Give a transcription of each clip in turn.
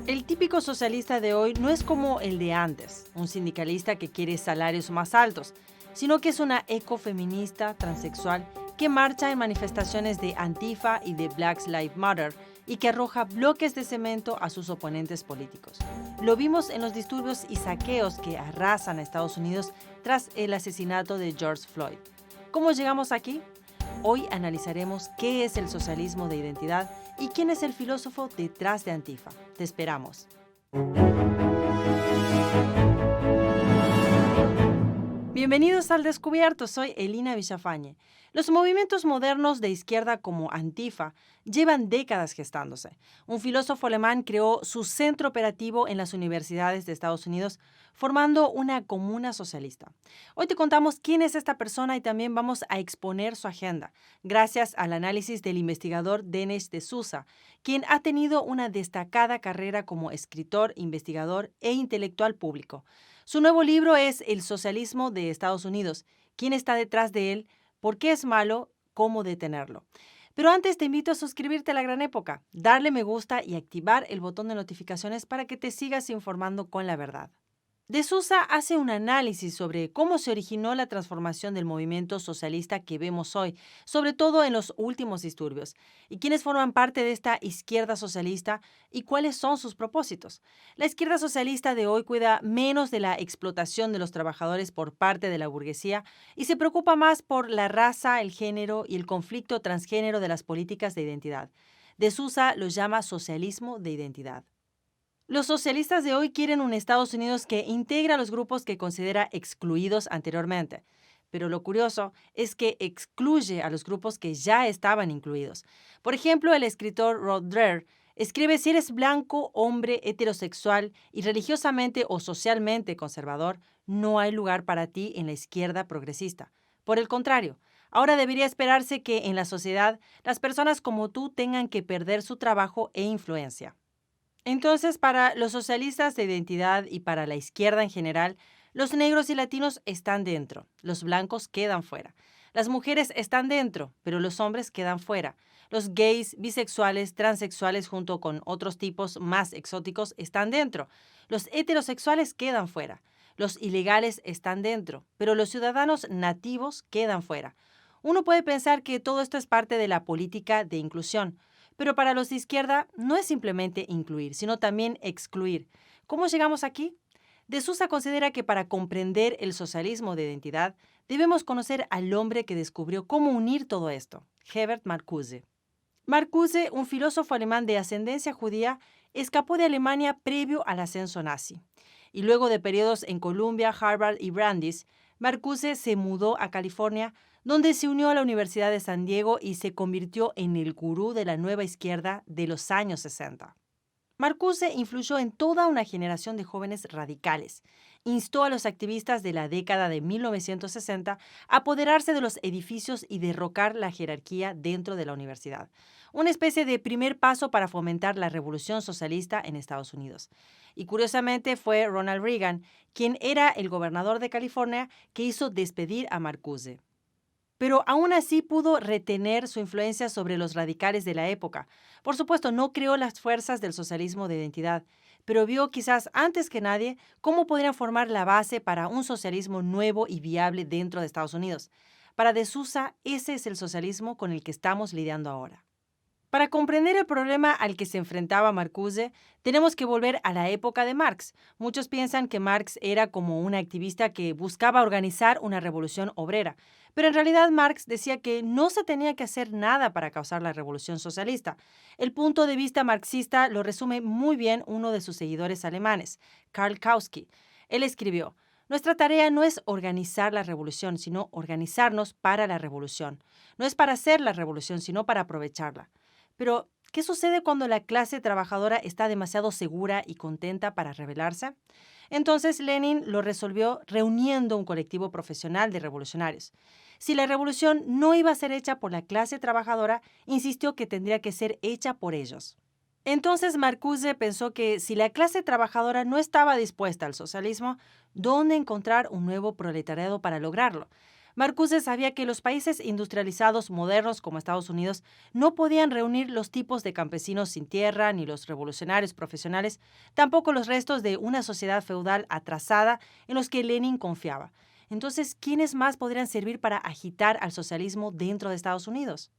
El típico socialista de hoy no es como el de antes, un sindicalista que quiere salarios más altos, sino que es una ecofeminista transexual que marcha en manifestaciones de Antifa y de Black Lives Matter y que arroja bloques de cemento a sus oponentes políticos. Lo vimos en los disturbios y saqueos que arrasan a Estados Unidos tras el asesinato de George Floyd. ¿Cómo llegamos aquí? Hoy analizaremos qué es el socialismo de identidad y quién es el filósofo detrás de Antifa. Te esperamos. Bienvenidos al Descubierto, soy Elina Villafañe. Los movimientos modernos de izquierda como Antifa llevan décadas gestándose. Un filósofo alemán creó su centro operativo en las universidades de Estados Unidos, formando una comuna socialista. Hoy te contamos quién es esta persona y también vamos a exponer su agenda, gracias al análisis del investigador Denis D'Souza, quien ha tenido una destacada carrera como escritor, investigador e intelectual público. Su nuevo libro es El socialismo de Estados Unidos. ¿Quién está detrás de él? ¿Por qué es malo? ¿Cómo detenerlo? Pero antes te invito a suscribirte a La Gran Época, darle me gusta y activar el botón de notificaciones para que te sigas informando con la verdad. D'Souza hace un análisis sobre cómo se originó la transformación del movimiento socialista que vemos hoy, sobre todo en los últimos disturbios, y quiénes forman parte de esta izquierda socialista y cuáles son sus propósitos. La izquierda socialista de hoy cuida menos de la explotación de los trabajadores por parte de la burguesía y se preocupa más por la raza, el género y el conflicto transgénero de las políticas de identidad. D'Souza lo llama socialismo de identidad. Los socialistas de hoy quieren un Estados Unidos que integra a los grupos que considera excluidos anteriormente. Pero lo curioso es que excluye a los grupos que ya estaban incluidos. Por ejemplo, el escritor Rod Dreher escribe: si eres blanco, hombre, heterosexual y religiosamente o socialmente conservador, no hay lugar para ti en la izquierda progresista. Por el contrario, ahora debería esperarse que en la sociedad las personas como tú tengan que perder su trabajo e influencia. Entonces, para los socialistas de identidad y para la izquierda en general, los negros y latinos están dentro, los blancos quedan fuera. Las mujeres están dentro, pero los hombres quedan fuera. Los gays, bisexuales, transexuales junto con otros tipos más exóticos están dentro. Los heterosexuales quedan fuera. Los ilegales están dentro, pero los ciudadanos nativos quedan fuera. Uno puede pensar que todo esto es parte de la política de inclusión, pero para los de izquierda no es simplemente incluir, sino también excluir. ¿Cómo llegamos aquí? D'Souza considera que para comprender el socialismo de identidad debemos conocer al hombre que descubrió cómo unir todo esto, Herbert Marcuse. Marcuse, un filósofo alemán de ascendencia judía, escapó de Alemania previo al ascenso nazi. Y luego de periodos en Columbia, Harvard y Brandeis, Marcuse se mudó a California, donde se unió a la Universidad de San Diego y se convirtió en el gurú de la nueva izquierda de los años 60. Marcuse influyó en toda una generación de jóvenes radicales. Instó a los activistas de la década de 1960 a apoderarse de los edificios y derrocar la jerarquía dentro de la universidad. Una especie de primer paso para fomentar la revolución socialista en Estados Unidos. Y curiosamente fue Ronald Reagan, quien era el gobernador de California, que hizo despedir a Marcuse. Pero aún así pudo retener su influencia sobre los radicales de la época. Por supuesto, no creó las fuerzas del socialismo de identidad, pero vio quizás antes que nadie cómo podrían formar la base para un socialismo nuevo y viable dentro de Estados Unidos. Para D'Souza, ese es el socialismo con el que estamos lidiando ahora. Para comprender el problema al que se enfrentaba Marcuse, tenemos que volver a la época de Marx. Muchos piensan que Marx era como un activista que buscaba organizar una revolución obrera, pero en realidad Marx decía que no se tenía que hacer nada para causar la revolución socialista. El punto de vista marxista lo resume muy bien uno de sus seguidores alemanes, Karl Kautsky. Él escribió: nuestra tarea no es organizar la revolución, sino organizarnos para la revolución. No es para hacer la revolución, sino para aprovecharla. Pero, ¿qué sucede cuando la clase trabajadora está demasiado segura y contenta para rebelarse? Entonces Lenin lo resolvió reuniendo un colectivo profesional de revolucionarios. Si la revolución no iba a ser hecha por la clase trabajadora, insistió que tendría que ser hecha por ellos. Entonces Marcuse pensó que si la clase trabajadora no estaba dispuesta al socialismo, ¿dónde encontrar un nuevo proletariado para lograrlo? Marcuse sabía que los países industrializados modernos como Estados Unidos no podían reunir los tipos de campesinos sin tierra ni los revolucionarios profesionales, tampoco los restos de una sociedad feudal atrasada en los que Lenin confiaba. Entonces, ¿quiénes más podrían servir para agitar al socialismo dentro de Estados Unidos?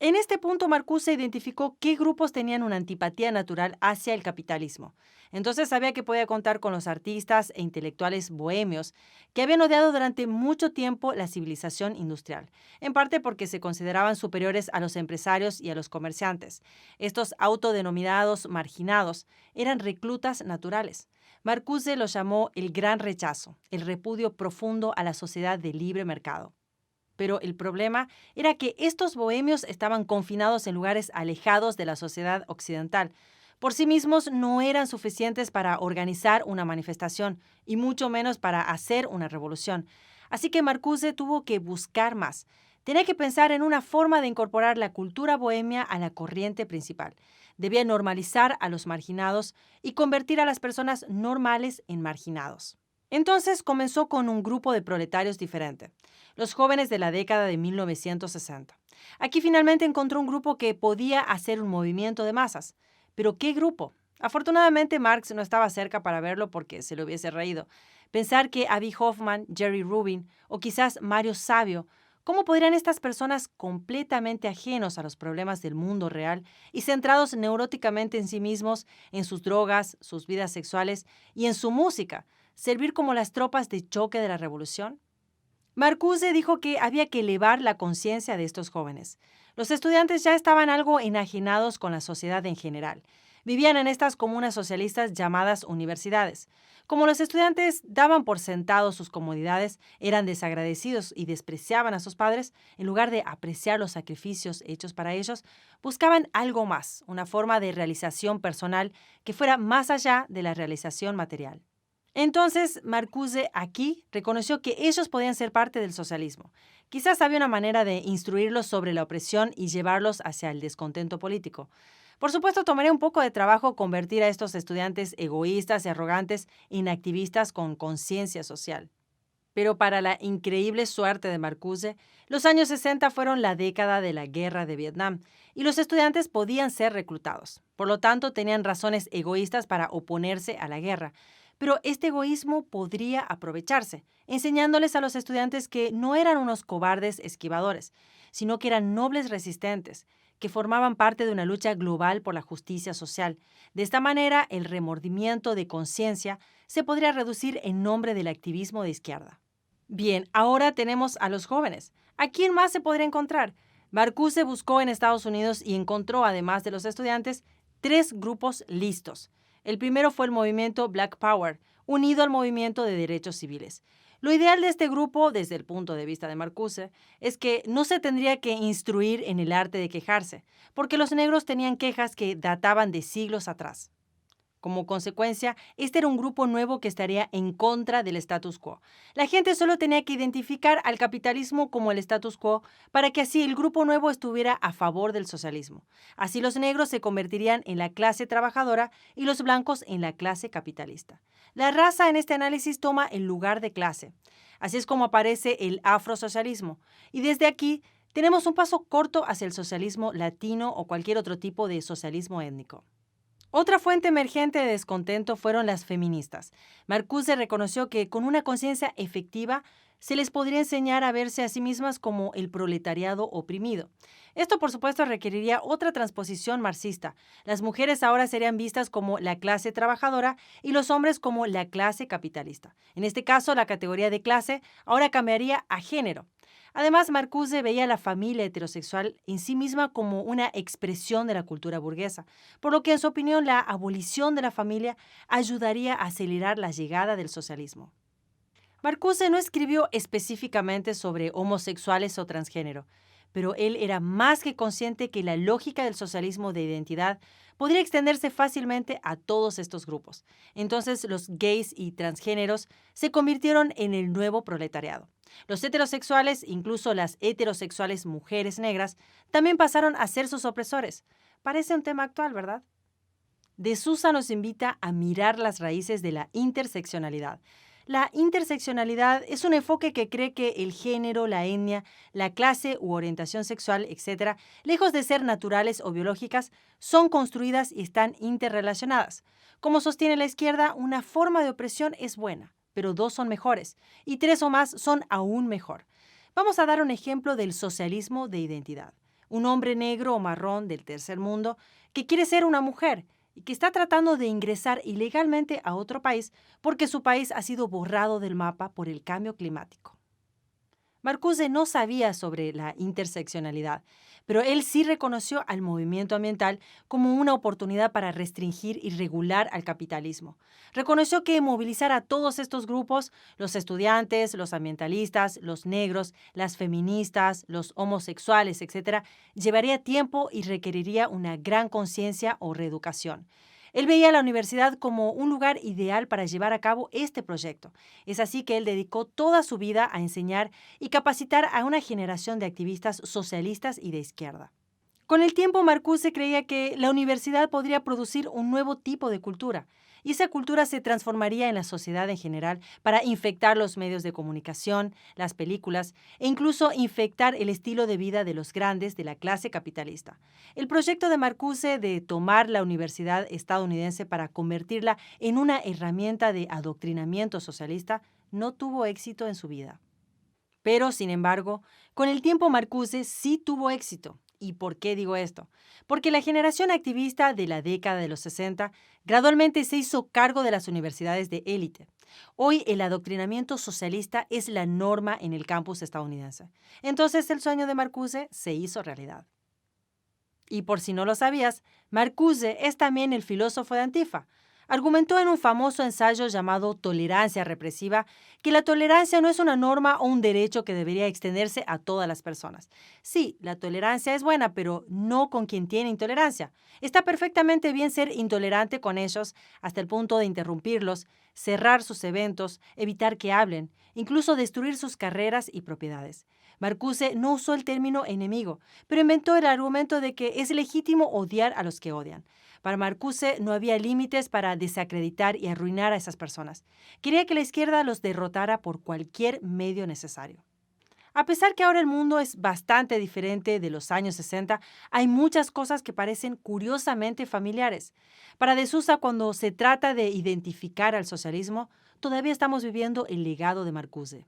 En este punto, Marcuse identificó qué grupos tenían una antipatía natural hacia el capitalismo. Entonces sabía que podía contar con los artistas e intelectuales bohemios que habían odiado durante mucho tiempo la civilización industrial, en parte porque se consideraban superiores a los empresarios y a los comerciantes. Estos autodenominados marginados eran reclutas naturales. Marcuse los llamó el gran rechazo, el repudio profundo a la sociedad de libre mercado. Pero el problema era que estos bohemios estaban confinados en lugares alejados de la sociedad occidental. Por sí mismos no eran suficientes para organizar una manifestación y mucho menos para hacer una revolución. Así que Marcuse tuvo que buscar más. Tenía que pensar en una forma de incorporar la cultura bohemia a la corriente principal. Debía normalizar a los marginados y convertir a las personas normales en marginados. Entonces comenzó con un grupo de proletarios diferente, los jóvenes de la década de 1960. Aquí finalmente encontró un grupo que podía hacer un movimiento de masas. ¿Pero qué grupo? Afortunadamente Marx no estaba cerca para verlo porque se le hubiese reído. Pensar que Avi Hoffman, Jerry Rubin o quizás Mario Savio, ¿cómo podrían estas personas completamente ajenos a los problemas del mundo real y centrados neuróticamente en sí mismos, en sus drogas, sus vidas sexuales y en su música, servir como las tropas de choque de la revolución? Marcuse dijo que había que elevar la conciencia de estos jóvenes. Los estudiantes ya estaban algo enajenados con la sociedad en general. Vivían en estas comunas socialistas llamadas universidades. Como los estudiantes daban por sentado sus comodidades, eran desagradecidos y despreciaban a sus padres, en lugar de apreciar los sacrificios hechos para ellos, buscaban algo más, una forma de realización personal que fuera más allá de la realización material. Entonces, Marcuse aquí reconoció que ellos podían ser parte del socialismo. Quizás había una manera de instruirlos sobre la opresión y llevarlos hacia el descontento político. Por supuesto, tomaría un poco de trabajo convertir a estos estudiantes egoístas y arrogantes en activistas con conciencia social. Pero para la increíble suerte de Marcuse, los años 60 fueron la década de la guerra de Vietnam y los estudiantes podían ser reclutados. Por lo tanto, tenían razones egoístas para oponerse a la guerra. Pero este egoísmo podría aprovecharse, enseñándoles a los estudiantes que no eran unos cobardes esquivadores, sino que eran nobles resistentes, que formaban parte de una lucha global por la justicia social. De esta manera, el remordimiento de conciencia se podría reducir en nombre del activismo de izquierda. Bien, ahora tenemos a los jóvenes. ¿A quién más se podría encontrar? Marcuse buscó en Estados Unidos y encontró, además de los estudiantes, 3 grupos listos. El primero fue el movimiento Black Power, unido al movimiento de derechos civiles. Lo ideal de este grupo, desde el punto de vista de Marcuse, es que no se tendría que instruir en el arte de quejarse, porque los negros tenían quejas que databan de siglos atrás. Como consecuencia, este era un grupo nuevo que estaría en contra del status quo. La gente solo tenía que identificar al capitalismo como el status quo para que así el grupo nuevo estuviera a favor del socialismo. Así los negros se convertirían en la clase trabajadora y los blancos en la clase capitalista. La raza en este análisis toma el lugar de clase. Así es como aparece el afrosocialismo. Y desde aquí tenemos un paso corto hacia el socialismo latino o cualquier otro tipo de socialismo étnico. Otra fuente emergente de descontento fueron las feministas. Marcuse reconoció que con una conciencia efectiva se les podría enseñar a verse a sí mismas como el proletariado oprimido. Esto, por supuesto, requeriría otra transposición marxista. Las mujeres ahora serían vistas como la clase trabajadora y los hombres como la clase capitalista. En este caso, la categoría de clase ahora cambiaría a género. Además, Marcuse veía a la familia heterosexual en sí misma como una expresión de la cultura burguesa, por lo que en su opinión la abolición de la familia ayudaría a acelerar la llegada del socialismo. Marcuse no escribió específicamente sobre homosexuales o transgénero, pero él era más que consciente que la lógica del socialismo de identidad podría extenderse fácilmente a todos estos grupos. Entonces los gays y transgéneros se convirtieron en el nuevo proletariado. Los heterosexuales, incluso las heterosexuales mujeres negras, también pasaron a ser sus opresores. Parece un tema actual, ¿verdad? De Sousa nos invita a mirar las raíces de la interseccionalidad. La interseccionalidad es un enfoque que cree que el género, la etnia, la clase u orientación sexual, etcétera, lejos de ser naturales o biológicas, son construidas y están interrelacionadas. Como sostiene la izquierda, una forma de opresión es buena, pero dos son mejores, y tres o más son aún mejor. Vamos a dar un ejemplo del socialismo de identidad. Un hombre negro o marrón del tercer mundo que quiere ser una mujer y que está tratando de ingresar ilegalmente a otro país porque su país ha sido borrado del mapa por el cambio climático. Marcuse no sabía sobre la interseccionalidad, pero él sí reconoció al movimiento ambiental como una oportunidad para restringir y regular al capitalismo. Reconoció que movilizar a todos estos grupos, los estudiantes, los ambientalistas, los negros, las feministas, los homosexuales, etcétera, llevaría tiempo y requeriría una gran conciencia o reeducación. Él veía a la universidad como un lugar ideal para llevar a cabo este proyecto. Es así que él dedicó toda su vida a enseñar y capacitar a una generación de activistas socialistas y de izquierda. Con el tiempo, Marcuse creía que la universidad podría producir un nuevo tipo de cultura, y esa cultura se transformaría en la sociedad en general para infectar los medios de comunicación, las películas e incluso infectar el estilo de vida de los grandes de la clase capitalista. El proyecto de Marcuse de tomar la universidad estadounidense para convertirla en una herramienta de adoctrinamiento socialista no tuvo éxito en su vida. Pero, sin embargo, con el tiempo Marcuse sí tuvo éxito. ¿Y por qué digo esto? Porque la generación activista de la década de los 60 gradualmente se hizo cargo de las universidades de élite. Hoy el adoctrinamiento socialista es la norma en el campus estadounidense. Entonces el sueño de Marcuse se hizo realidad. Y por si no lo sabías, Marcuse es también el filósofo de Antifa. Argumentó en un famoso ensayo llamado Tolerancia Represiva que la tolerancia no es una norma o un derecho que debería extenderse a todas las personas. Sí, la tolerancia es buena, pero no con quien tiene intolerancia. Está perfectamente bien ser intolerante con ellos hasta el punto de interrumpirlos, cerrar sus eventos, evitar que hablen, incluso destruir sus carreras y propiedades. Marcuse no usó el término enemigo, pero inventó el argumento de que es legítimo odiar a los que odian. Para Marcuse no había límites para desacreditar y arruinar a esas personas. Quería que la izquierda los derrotara por cualquier medio necesario. A pesar que ahora el mundo es bastante diferente de los años 60, hay muchas cosas que parecen curiosamente familiares. Para De Souza, cuando se trata de identificar al socialismo, todavía estamos viviendo el legado de Marcuse.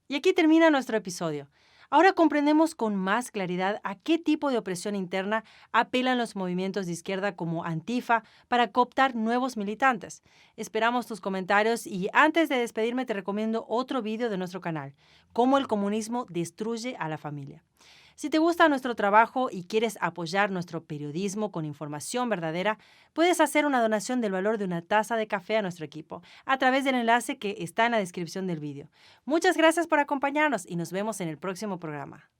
Y aquí termina nuestro episodio. Ahora comprendemos con más claridad a qué tipo de opresión interna apelan los movimientos de izquierda como Antifa para cooptar nuevos militantes. Esperamos tus comentarios y antes de despedirme te recomiendo otro video de nuestro canal, Cómo el comunismo destruye a la familia. Si te gusta nuestro trabajo y quieres apoyar nuestro periodismo con información verdadera, puedes hacer una donación del valor de una taza de café a nuestro equipo a través del enlace que está en la descripción del video. Muchas gracias por acompañarnos y nos vemos en el próximo programa.